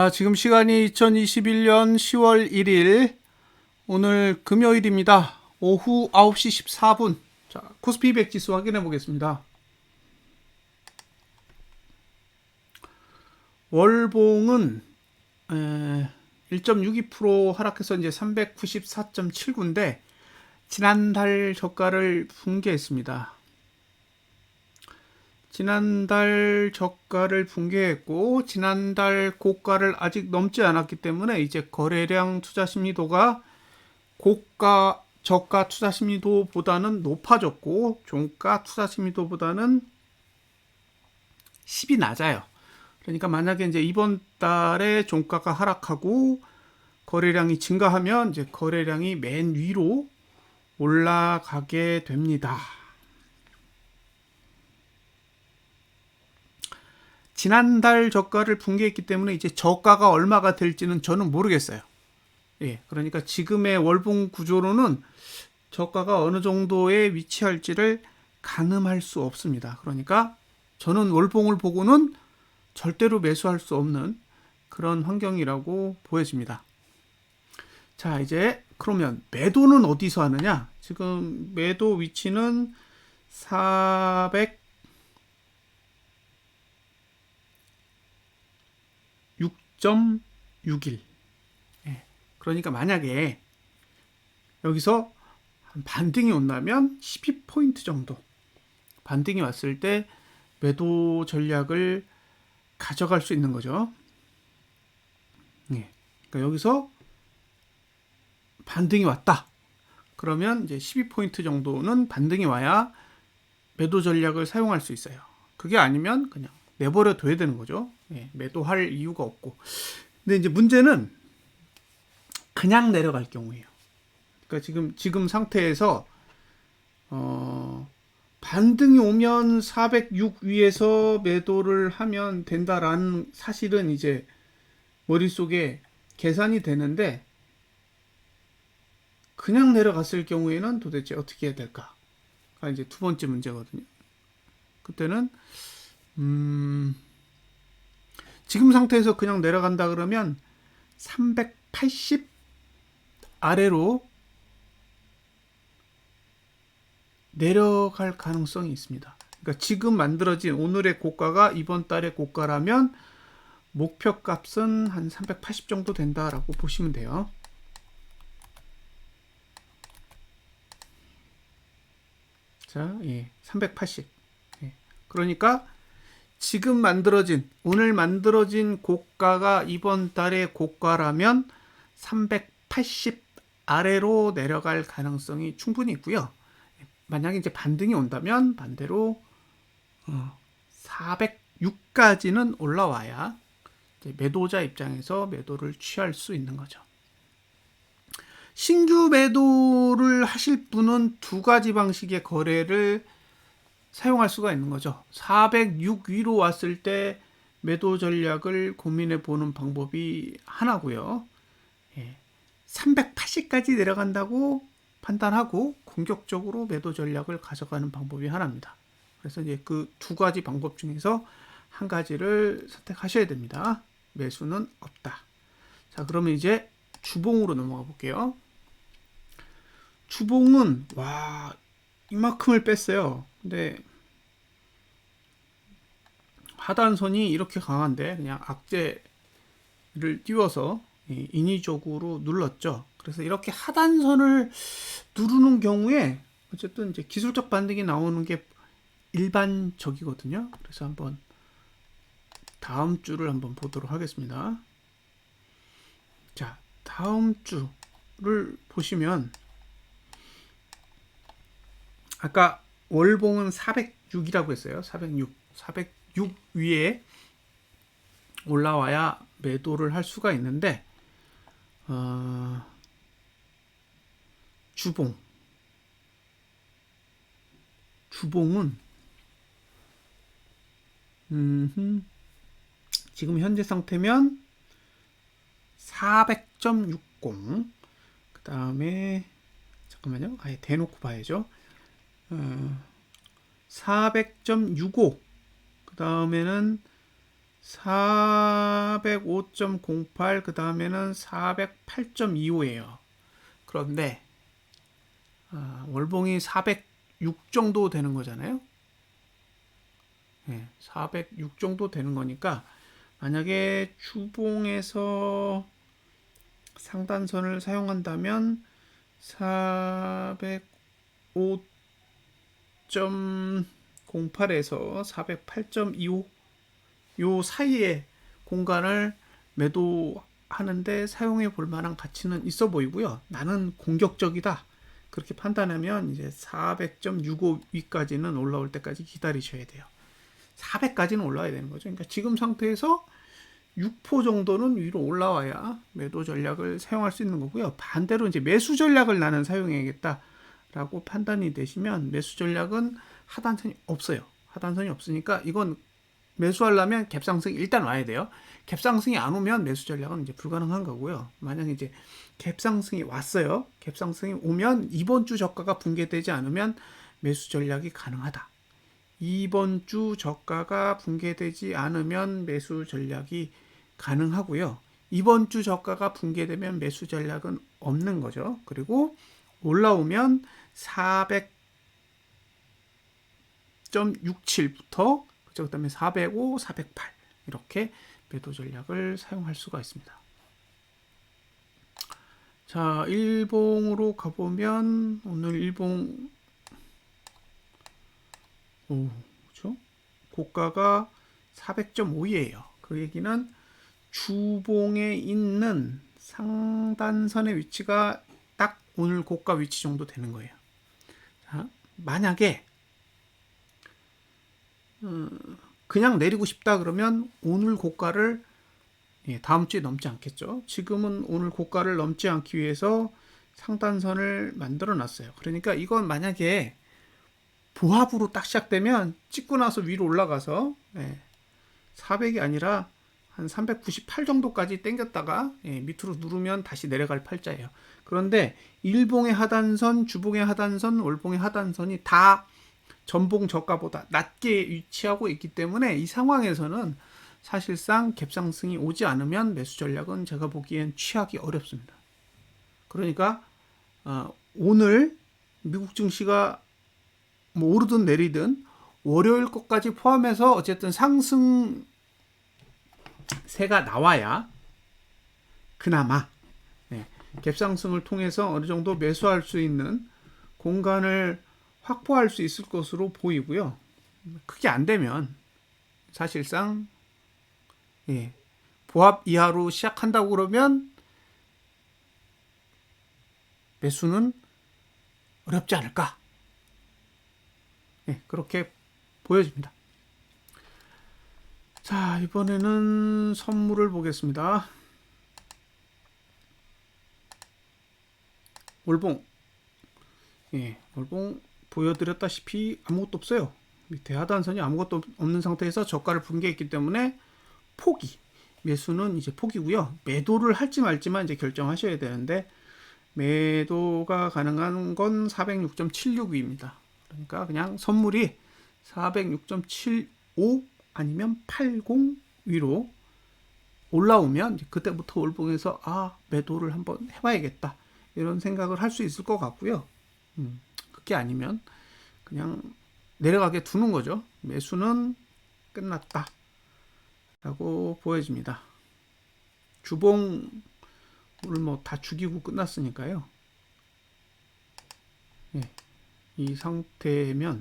지금 시간이 2021년 10월 1일 오늘 금요일입니다. 오후 9시 14분. 자, 코스피 200 지수 확인해 보겠습니다. 월봉은 1.62% 하락해서 이제 394.79인데 지난달 저가를 붕괴했습니다. 지난달 저가를 붕괴했고 지난달 고가를 아직 넘지 않았기 때문에 이제 거래량 투자 심리도가 고가 저가 투자 심리도보다는 높아졌고 종가 투자 심리도보다는 10이 낮아요. 그러니까 만약에 이제 이번 달에 종가가 하락하고 거래량이 증가하면 이제 거래량이 맨 위로 올라가게 됩니다. 지난달 저가를 붕괴했기 때문에 이제 저가가 얼마가 될지는 저는 모르겠어요. 예, 그러니까 지금의 월봉 구조로는 저가가 어느 정도에 위치할지를 가늠할 수 없습니다. 그러니까 저는 월봉을 보고는 절대로 매수할 수 없는 그런 환경이라고 보여집니다. 자, 이제 그러면 매도는 어디서 하느냐? 지금 매도 위치는 6.61. 예. 그러니까 만약에 여기서 반등이 온다면 12포인트 정도 반등이 왔을 때 매도 전략을 가져갈 수 있는 거죠. 예. 그러니까 여기서 반등이 왔다. 그러면 이제 12포인트 정도는 반등이 와야 매도 전략을 사용할 수 있어요. 그게 아니면 그냥 내버려 둬야 되는 거죠. 예, 매도할 이유가 없고. 근데 이제 문제는 그냥 내려갈 경우예요. 그러니까 지금 상태에서 반등이 오면 406 위에서 매도를 하면 된다라는 사실은 이제 머릿속에 계산이 되는데 그냥 내려갔을 경우에는 도대체 어떻게 해야 될까? 가 이제 두 번째 문제거든요. 그때는 지금 상태에서 그냥 내려간다 그러면 380 아래로 내려갈 가능성이 있습니다. 그러니까 지금 만들어진 오늘의 고가가 이번 달의 고가라면 목표값은 한 380 정도 된다라고 보시면 돼요. 자, 예, 380. 예. 그러니까 지금 오늘 만들어진 고가가 이번 달의 고가라면 380 아래로 내려갈 가능성이 충분히 있고요. 만약에 이제 반등이 온다면 반대로 406까지는 올라와야 이제 매도자 입장에서 매도를 취할 수 있는 거죠. 신규 매도를 하실 분은 두 가지 방식의 거래를 사용할 수가 있는 거죠. 406 위로 왔을 때 매도 전략을 고민해 보는 방법이 하나고요. 380까지 내려간다고 판단하고 공격적으로 매도 전략을 가져가는 방법이 하나입니다. 그래서 이제 그 두 가지 방법 중에서 한 가지를 선택하셔야 됩니다. 매수는 없다. 자, 그러면 이제 주봉으로 넘어가 볼게요. 주봉은 이만큼을 뺐어요. 근데 하단선이 이렇게 강한데 그냥 악재를 띄워서 인위적으로 눌렀죠. 그래서 이렇게 하단선을 누르는 경우에 어쨌든 이제 기술적 반등이 나오는 게 일반적이거든요. 그래서 한번 다음 주를 한번 보도록 하겠습니다. 자, 다음 주를 보시면 아까 월봉은 406이라고 했어요. 406 위에 올라와야 매도를 할 수가 있는데 주봉은 지금 현재 상태면 400.60 그 다음에 잠깐만요. 아예 대놓고 봐야죠. 400.65 그 다음에는 405.08, 그 다음에는 408.25예요. 그런데 월봉이 406 정도 되는 거잖아요. 네, 406 정도 되는 거니까 만약에 주봉에서 상단선을 사용한다면 405.08에서 408.25 요 사이의 공간을 매도하는데 사용해 볼 만한 가치는 있어 보이고요. 나는 공격적이다, 그렇게 판단하면 이제 400.65 위까지는 올라올 때까지 기다리셔야 돼요. 400까지는 올라와야 되는 거죠. 그러니까 지금 상태에서 6% 정도는 위로 올라와야 매도 전략을 사용할 수 있는 거고요. 반대로 이제 매수 전략을 나는 사용해야겠다라고 판단이 되시면 매수 전략은 하단선이 없어요. 하단선이 없으니까 이건 매수하려면 갭상승이 일단 와야 돼요. 갭상승이 안 오면 매수 전략은 이제 불가능한 거고요. 만약에 이제 갭상승이 왔어요. 갭상승이 오면 이번 주 저가가 붕괴되지 않으면 매수 전략이 가능하다. 이번 주 저가가 붕괴되지 않으면 매수 전략이 가능하고요. 이번 주 저가가 붕괴되면 매수 전략은 없는 거죠. 그리고 올라오면 400.67부터 그 다음에 405, 408 이렇게 매도 전략을 사용할 수가 있습니다. 자, 일봉으로 가보면 오늘 일봉 그렇죠? 고가가 400.5예요. 그 얘기는 주봉에 있는 상단선의 위치가 딱 오늘 고가 위치 정도 되는 거예요. 자, 만약에 그냥 내리고 싶다 그러면 오늘 고가를 다음 주에 넘지 않겠죠. 지금은 오늘 고가를 넘지 않기 위해서 상단선을 만들어 놨어요. 그러니까 이건 만약에 보합으로 딱 시작되면 찍고 나서 위로 올라가서 400이 아니라 한 398 정도까지 당겼다가 밑으로 누르면 다시 내려갈 팔자예요. 그런데 일봉의 하단선, 주봉의 하단선, 월봉의 하단선이 다 전봉 저가보다 낮게 위치하고 있기 때문에 이 상황에서는 사실상 갭상승이 오지 않으면 매수 전략은 제가 보기엔 취하기 어렵습니다. 그러니까 오늘 미국 증시가 뭐 오르든 내리든 월요일 것까지 포함해서 어쨌든 상승세가 나와야 그나마 갭상승을 통해서 어느 정도 매수할 수 있는 공간을 확보할 수 있을 것으로 보이고요. 그게 안 되면 사실상 보합 이하로 시작한다고 그러면 매수는 어렵지 않을까? 그렇게 보여집니다. 자, 이번에는 선물을 보겠습니다. 월봉. 월봉 보여드렸다시피 아무것도 없어요. 밑에 하단선이 아무것도 없는 상태에서 저가를 붕괴했기 때문에 포기. 매수는 이제 포기고요. 매도를 할지 말지만 이제 결정하셔야 되는데 매도가 가능한 건 406.76위입니다. 그러니까 그냥 선물이 406.75 아니면 80 위로 올라오면 그때부터 월봉에서 매도를 한번 해봐야겠다 이런 생각을 할 수 있을 것 같고요. 그게 아니면 그냥 내려가게 두는 거죠. 매수는 끝났다 라고 보여집니다. 주봉을 뭐 다 죽이고 끝났으니까요. 이 상태면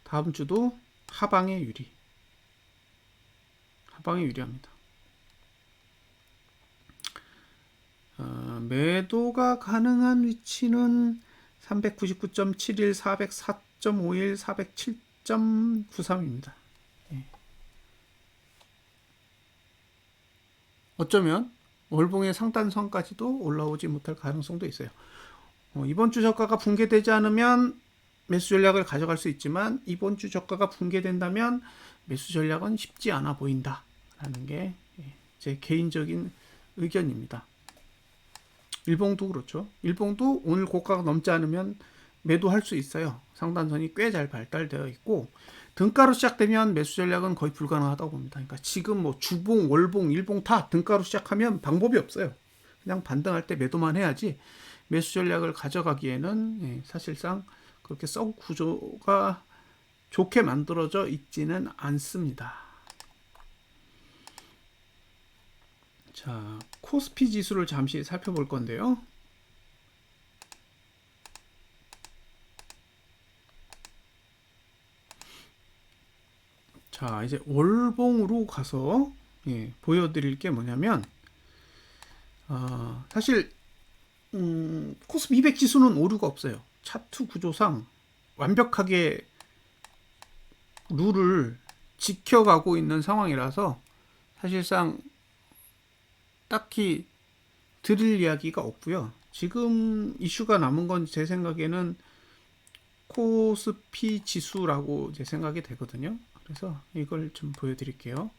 다음 주도 하방에 유리합니다. 매도가 가능한 위치는 399.71, 404.51, 407.93입니다. 어쩌면 월봉의 상단선까지도 올라오지 못할 가능성도 있어요. 이번 주 저가가 붕괴되지 않으면 매수 전략을 가져갈 수 있지만 이번 주 저가가 붕괴된다면 매수 전략은 쉽지 않아 보인다라는 게 제 개인적인 의견입니다. 일봉도 그렇죠. 일봉도 오늘 고가가 넘지 않으면 매도할 수 있어요. 상단선이 꽤 잘 발달되어 있고 등가로 시작되면 매수 전략은 거의 불가능하다고 봅니다. 그러니까 지금 뭐 주봉, 월봉, 일봉 다 등가로 시작하면 방법이 없어요. 그냥 반등할 때 매도만 해야지 매수 전략을 가져가기에는 사실상 그렇게 썩 구조가 좋게 만들어져 있지는 않습니다. 자, 코스피 지수를 잠시 살펴볼 건데요. 자, 이제 월봉으로 가서 보여드릴 게 뭐냐면 사실 코스피 200 지수는 오류가 없어요. 차트 구조상 완벽하게 룰을 지켜가고 있는 상황이라서 사실상 딱히 드릴 이야기가 없고요. 지금 이슈가 남은 건 제 생각에는 코스피 지수라고 제 생각이 되거든요. 그래서 이걸 좀 보여드릴게요.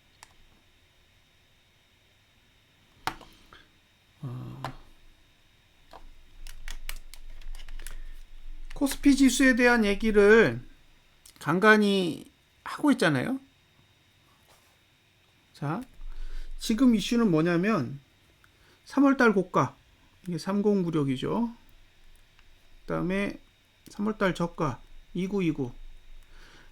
코스피 지수에 대한 얘기를 간간히 하고 있잖아요. 자, 지금 이슈는 뭐냐면 3월달 고가 이게 3096이죠. 그 다음에 3월달 저가 2929.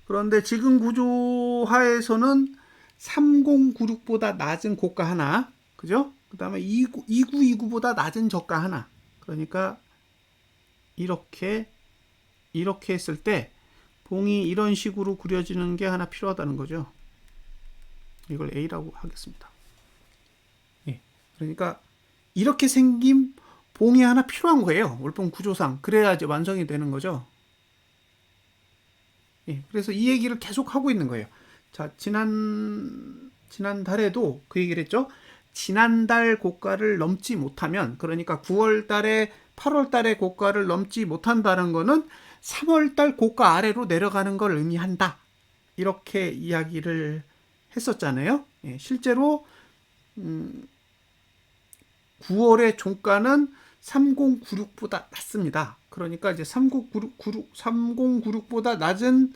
그런데 지금 구조 하에서는 3096보다 낮은 고가 하나, 그죠? 그 다음에 2929보다 낮은 저가 하나. 그러니까 이렇게 했을 때 봉이 이런 식으로 그려지는 게 하나 필요하다는 거죠. 이걸 A라고 하겠습니다. 그러니까 이렇게 생긴 봉이 하나 필요한 거예요. 월봉 구조상. 그래야 이제 완성이 되는 거죠. 그래서 이 얘기를 계속 하고 있는 거예요. 자, 지난달에도 그 얘기를 했죠. 지난달 고가를 넘지 못하면, 그러니까 9월 달에 8월 달에 고가를 넘지 못한다는 거는 3월 달 고가 아래로 내려가는 걸 의미한다. 이렇게 이야기를 했었잖아요. 실제로 9월의 종가는 3096보다 낮습니다. 그러니까 이제 3096보다 낮은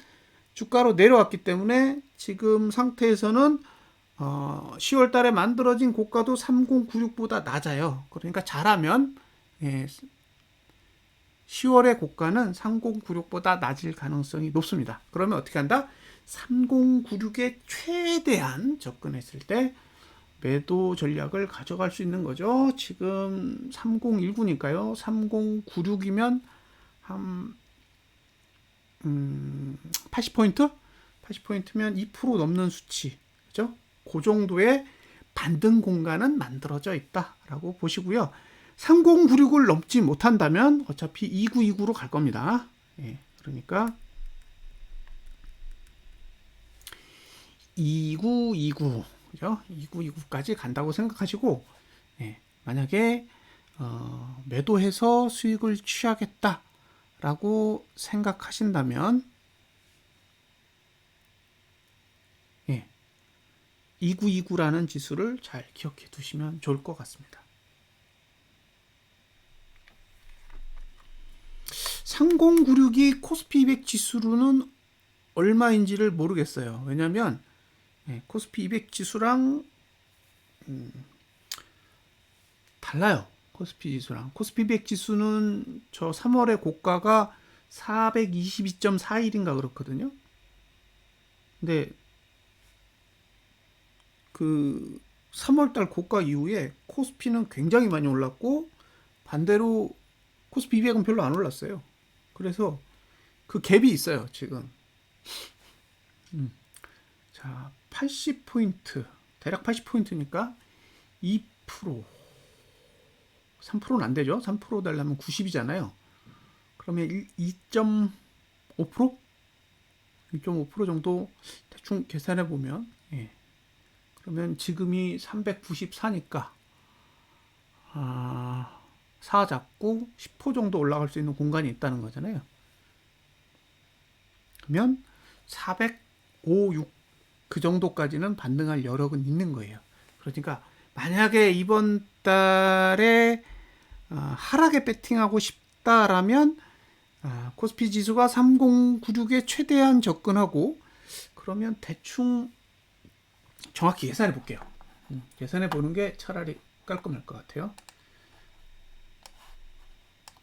주가로 내려왔기 때문에 지금 상태에서는 10월 달에 만들어진 고가도 3096보다 낮아요. 그러니까 잘하면 10월의 고가는 3096보다 낮을 가능성이 높습니다. 그러면 어떻게 한다? 3096에 최대한 접근했을 때 매도 전략을 가져갈 수 있는 거죠. 지금 3019니까요. 3096이면 한 80포인트? 80포인트면 2% 넘는 수치. 그죠? 그 정도의 반등 공간은 만들어져 있다라고 보시고요. 3096을 넘지 못한다면 어차피 2929로 갈 겁니다. 그러니까 2929, 그죠? 2929까지 간다고 생각하시고, 만약에 매도해서 수익을 취하겠다라고 생각하신다면 2929라는 지수를 잘 기억해 두시면 좋을 것 같습니다. 3096이 코스피 200 지수로는 얼마인지를 모르겠어요. 왜냐면 코스피 200 지수랑 달라요. 코스피 지수랑. 코스피 200 지수는 저 3월의 고가가 422.41인가 그렇거든요. 근데 그 3월달 고가 이후에 코스피는 굉장히 많이 올랐고 반대로 코스피 200은 별로 안 올랐어요. 그래서 그 갭이 있어요, 지금. 자, 80포인트. 대략 80포인트니까 2%. 3%는 안 되죠. 3% 달라면 90이잖아요. 그러면 2.5%? 2.5% 정도 대충 계산해 보면, 그러면 지금이 394니까, 4 잡고 10% 정도 올라갈 수 있는 공간이 있다는 거잖아요. 그러면 405, 6 그 정도까지는 반등할 여력은 있는 거예요. 그러니까 만약에 이번 달에 하락에 배팅하고 싶다라면 코스피 지수가 3096에 최대한 접근하고, 그러면 대충 정확히 계산해 볼게요. 계산해 보는 게 차라리 깔끔할 것 같아요.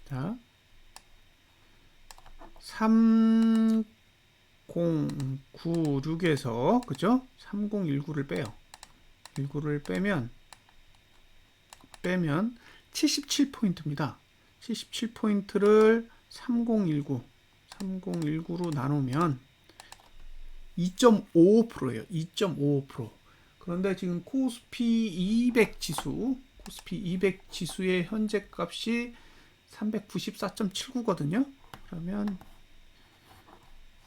자, 3096에서 그죠? 3019를 빼요. 19를 빼면 77포인트입니다. 77포인트를 3019로 나누면 2.55%예요. 2.55%. 그런데 지금 코스피 200 지수의 현재 값이 394.79거든요. 그러면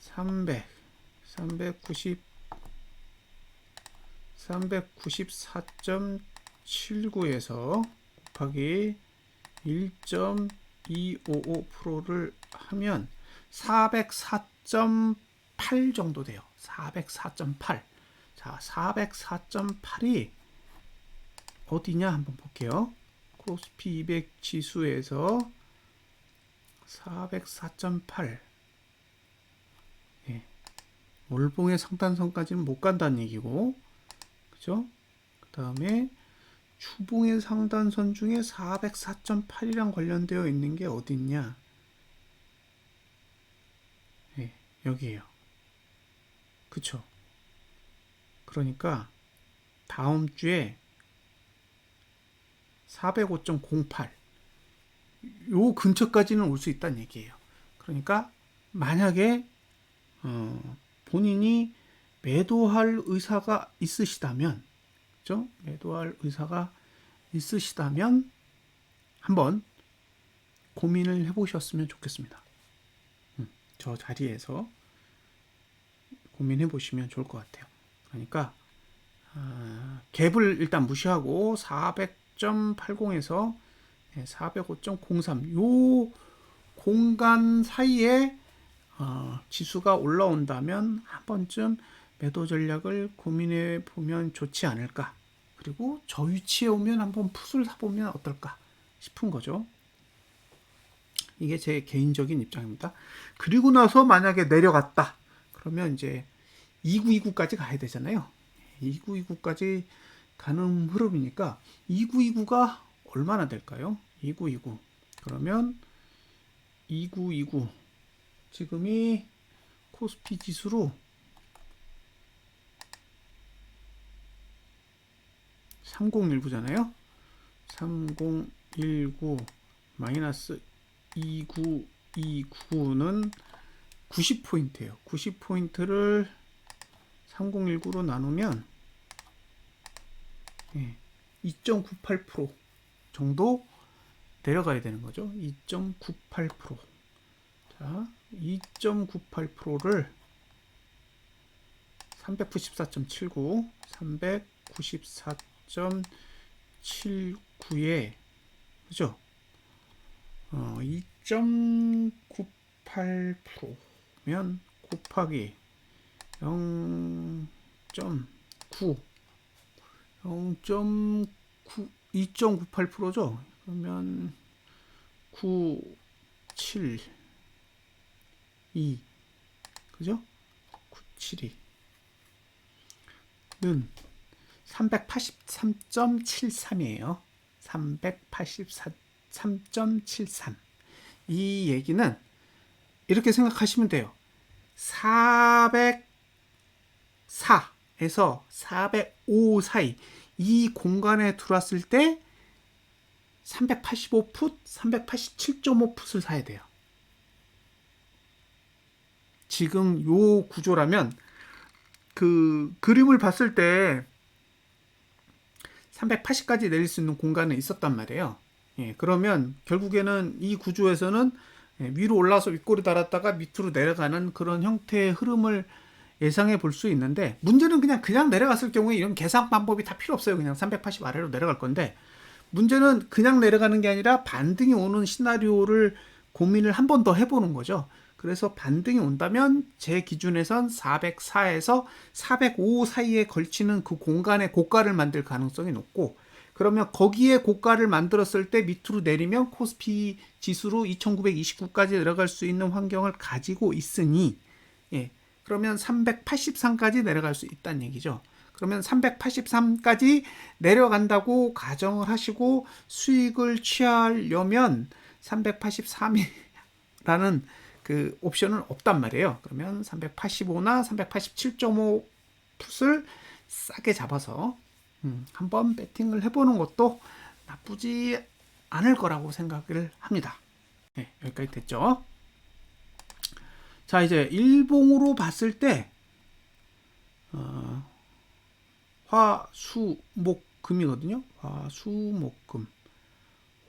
394.79에서 곱하기 1.255%를 하면 404.8 정도 돼요. 404.8. 자, 404.8이 어디냐 한번 볼게요. 코스피 200 지수에서 404.8. 예. 월봉의 상단선까지는 못 간다는 얘기고, 그죠? 그 다음에 주봉의 상단선 중에 404.8이랑 관련되어 있는 게 어디 있냐? 예, 여기에요. 그쵸? 그러니까 다음 주에 405.08 요 근처까지는 올 수 있다는 얘기예요. 그러니까 만약에 본인이 매도할 의사가 있으시다면, 그죠? 매도할 의사가 있으시다면 한번 고민을 해보셨으면 좋겠습니다. 저 자리에서 고민해 보시면 좋을 것 같아요. 그러니까 갭을 일단 무시하고 400.80에서 405.03 요 공간 사이에 지수가 올라온다면 한 번쯤 매도 전략을 고민해 보면 좋지 않을까. 그리고 저 위치에 오면 한번 풋을 사보면 어떨까 싶은 거죠. 이게 제 개인적인 입장입니다. 그리고 나서 만약에 내려갔다. 그러면 이제 2929까지 가야 되잖아요. 2929까지 가는 흐름이니까 2929가 얼마나 될까요? 2929. 그러면 2929. 지금이 코스피 지수로 3019잖아요. 3019 마이너스 2929는 90포인트예요. 90포인트를 3019로 나누면 2.98% 정도 내려가야 되는 거죠. 2.98%. 자, 2.98%를 394.79, 394.79에 그죠? 2.98%면 곱하기 0.9 2.98%죠. 그러면 972 그죠? 972는 383.73이에요. 383.73. 이 얘기는 이렇게 생각하시면 돼요. 404에서 405 사이 이 공간에 들어왔을 때 385풋, 387.5풋을 사야 돼요. 지금 요 구조라면 그 그림을 봤을 때 380까지 내릴 수 있는 공간은 있었단 말이에요. 예, 그러면 결국에는 이 구조에서는 위로 올라서 윗골이 달았다가 밑으로 내려가는 그런 형태의 흐름을 예상해 볼 수 있는데, 문제는 그냥 내려갔을 경우에 이런 계산 방법이 다 필요 없어요. 그냥 380 아래로 내려갈 건데, 문제는 그냥 내려가는 게 아니라 반등이 오는 시나리오를 고민을 한 번 더 해보는 거죠. 그래서 반등이 온다면 제 기준에선 404에서 405 사이에 걸치는 그 공간의 고가를 만들 가능성이 높고, 그러면 거기에 고가를 만들었을 때 밑으로 내리면 코스피 지수로 2929까지 내려갈 수 있는 환경을 가지고 있으니, 예, 그러면 383까지 내려갈 수 있다는 얘기죠. 그러면 383까지 내려간다고 가정을 하시고 수익을 취하려면 383이라는 그 옵션은 없단 말이에요. 그러면 385나 387.5 풋을 싸게 잡아서 한번 배팅을 해보는 것도 나쁘지 않을 거라고 생각을 합니다. 네, 여기까지 됐죠. 자, 이제 일봉으로 봤을 때 화, 수, 목, 금이거든요. 화, 수, 목, 금.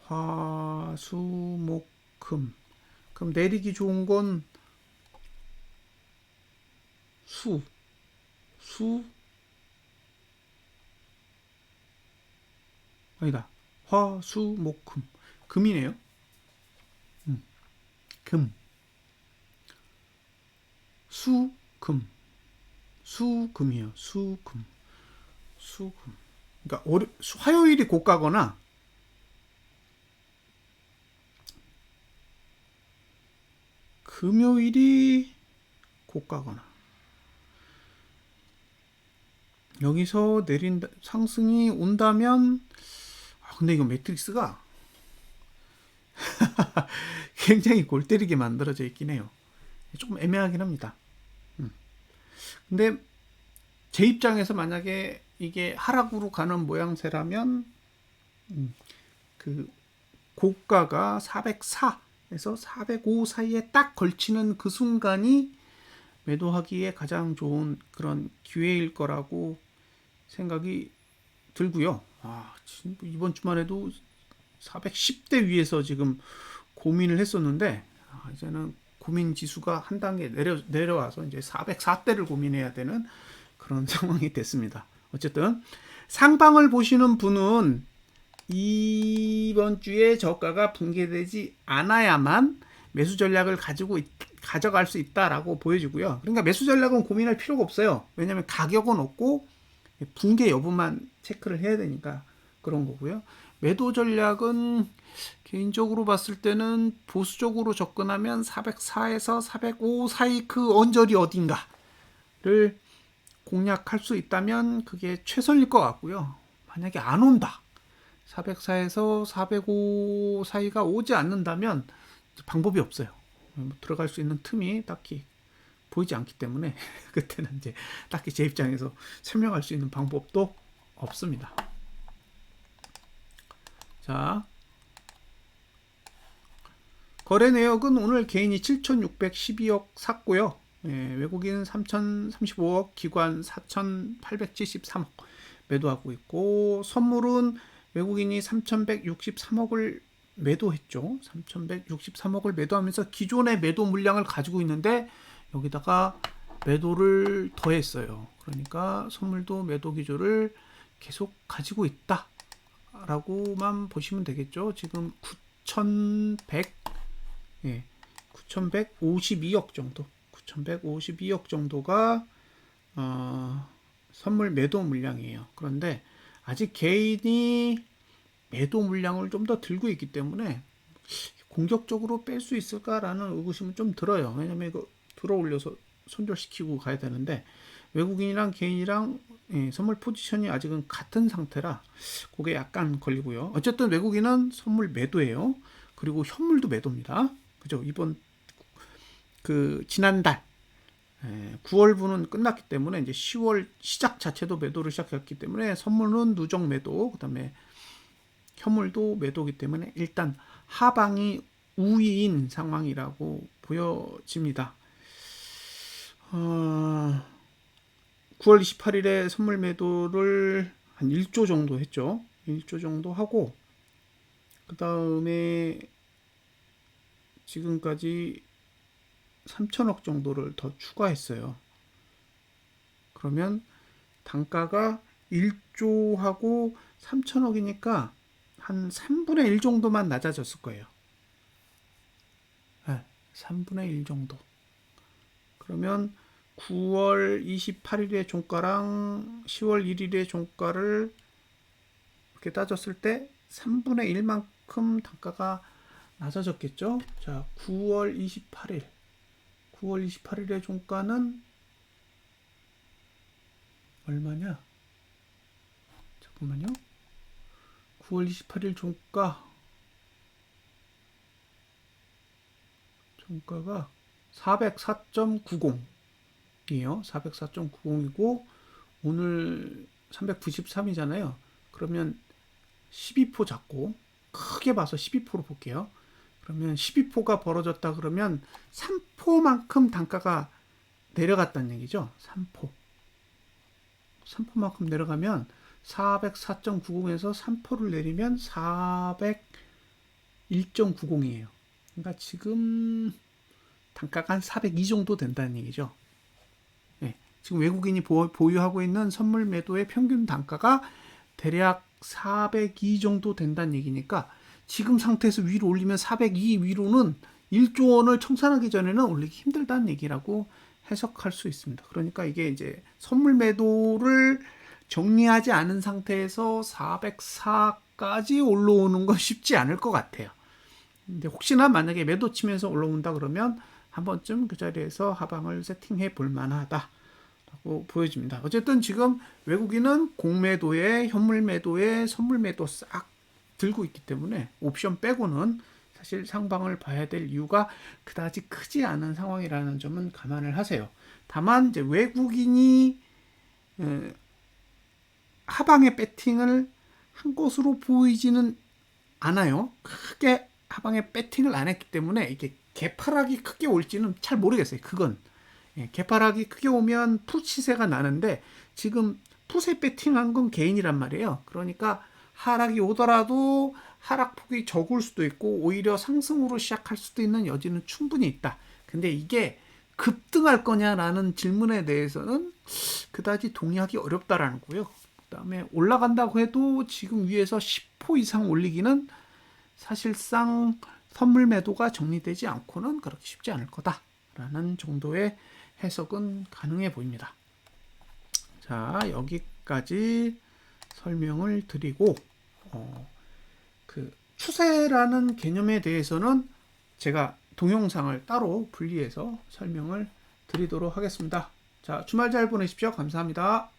화, 수, 목, 금. 그럼 내리기 좋은 건 수, 아니다. 화, 수, 목, 금. 금이네요. 금. 수, 금. 수금이에요. 수금. 수금. 그러니까 화요일이 고가거나 금요일이 고가거나 여기서 내린다 상승이 온다면 근데 이거 매트릭스가 굉장히 골 때리게 만들어져 있긴 해요. 조금 애매하긴 합니다. 근데 제 입장에서 만약에 이게 하락으로 가는 모양새라면 그 고가가 404에서 405 사이에 딱 걸치는 그 순간이 매도하기에 가장 좋은 그런 기회일 거라고 생각이 들고요. 이번 주말에도 410대 위에서 지금 고민을 했었는데 이제는 고민 지수가 한 단계 내려와서 이제 404대를 고민해야 되는 그런 상황이 됐습니다. 어쨌든 상방을 보시는 분은 이번 주에 저가가 붕괴되지 않아야만 매수 전략을 가져갈 수 있다라고 보여지고요. 그러니까 매수 전략은 고민할 필요가 없어요. 왜냐하면 가격은 없고 붕괴 여부만 체크를 해야 되니까 그런 거고요. 매도 전략은 개인적으로 봤을 때는 보수적으로 접근하면 404에서 405 사이 그 언저리 어딘가를 공략할 수 있다면 그게 최선일 것 같고요. 만약에 안 온다. 404에서 405 사이가 오지 않는다면 방법이 없어요. 들어갈 수 있는 틈이 딱히 보이지 않기 때문에 그때는 이제 딱히 제 입장에서 설명할 수 있는 방법도 없습니다. 자, 거래 내역은 오늘 개인이 7,612억 샀고요. 외국인 3,035억, 기관 4,873억 매도하고 있고, 선물은 외국인이 3,163억을 매도했죠. 3,163억을 매도하면서 기존의 매도 물량을 가지고 있는데 여기다가 매도를 더했어요. 그러니까 선물도 매도 기조를 계속 가지고 있다 라고만 보시면 되겠죠. 지금 9,152억 정도 9,152억 정도가 선물 매도 물량이에요. 그런데 아직 개인이 매도 물량을 좀 더 들고 있기 때문에 공격적으로 뺄 수 있을까라는 의구심은 좀 들어요. 왜냐면 이거 들어올려서 손절시키고 가야 되는데 외국인이랑 개인이랑 선물 포지션이 아직은 같은 상태라 그게 약간 걸리고요. 어쨌든 외국인은 선물 매도예요. 그리고 현물도 매도입니다. 그죠? 이번 지난달 9월분은 끝났기 때문에 이제 10월 시작 자체도 매도를 시작했기 때문에 선물은 누적 매도, 그다음에 현물도 매도기 때문에 일단 하방이 우위인 상황이라고 보여집니다. 9월 28일에 선물 매도를 한 1조 정도 했죠. 1조 정도 하고 그 다음에 지금까지 3천억 정도를 더 추가했어요. 그러면 단가가 1조하고 3천억이니까 한 3분의 1 정도만 낮아졌을 거예요. 3분의 1 정도. 그러면 9월 28일의 종가랑 10월 1일의 종가를 그렇게 따졌을 때 3분의 1만큼 단가가 낮아졌겠죠. 자, 9월 28일의 종가는 얼마냐? 잠깐만요. 9월 28일 종가가 404.90이에요. 404.90이고 오늘 393이잖아요. 그러면 12포 잡고 크게 봐서 12포로 볼게요. 그러면 12포가 벌어졌다 그러면 3포만큼 단가가 내려갔다는 얘기죠. 3포만큼 내려가면 404.90에서 3포를 내리면 401.90이에요. 그러니까 지금 단가가 한 402 정도 된다는 얘기죠. 네, 지금 외국인이 보유하고 있는 선물 매도의 평균 단가가 대략 402 정도 된다는 얘기니까 지금 상태에서 위로 올리면 402 위로는 1조 원을 청산하기 전에는 올리기 힘들다는 얘기라고 해석할 수 있습니다. 그러니까 이게 이제 선물 매도를 정리하지 않은 상태에서 404까지 올라오는 건 쉽지 않을 것 같아요. 근데 혹시나 만약에 매도 치면서 올라온다 그러면 한 번쯤 그 자리에서 하방을 세팅해 볼 만하다라고 보여집니다. 어쨌든 지금 외국인은 공매도에 현물 매도에 선물 매도 싹 들고 있기 때문에 옵션 빼고는 사실 상방을 봐야 될 이유가 그다지 크지 않은 상황이라는 점은 감안을 하세요. 다만 이제 외국인이 하방에 배팅을 한 것으로 보이지는 않아요. 크게 하방에 배팅을 안 했기 때문에 이게 개파락이 크게 올지는 잘 모르겠어요. 그건 개파락이 크게 오면 풋 시세가 나는데 지금 풋에 배팅한 건 개인이란 말이에요. 그러니까 하락이 오더라도 하락폭이 적을 수도 있고 오히려 상승으로 시작할 수도 있는 여지는 충분히 있다. 근데 이게 급등할 거냐라는 질문에 대해서는 그다지 동의하기 어렵다라는 거고요. 그다음에 올라간다고 해도 지금 위에서 10% 이상 올리기는 사실상 선물 매도가 정리되지 않고는 그렇게 쉽지 않을 거다라는 정도의 해석은 가능해 보입니다. 자, 여기까지 설명을 드리고 그 추세라는 개념에 대해서는 제가 동영상을 따로 분리해서 설명을 드리도록 하겠습니다. 자, 주말 잘 보내십시오. 감사합니다.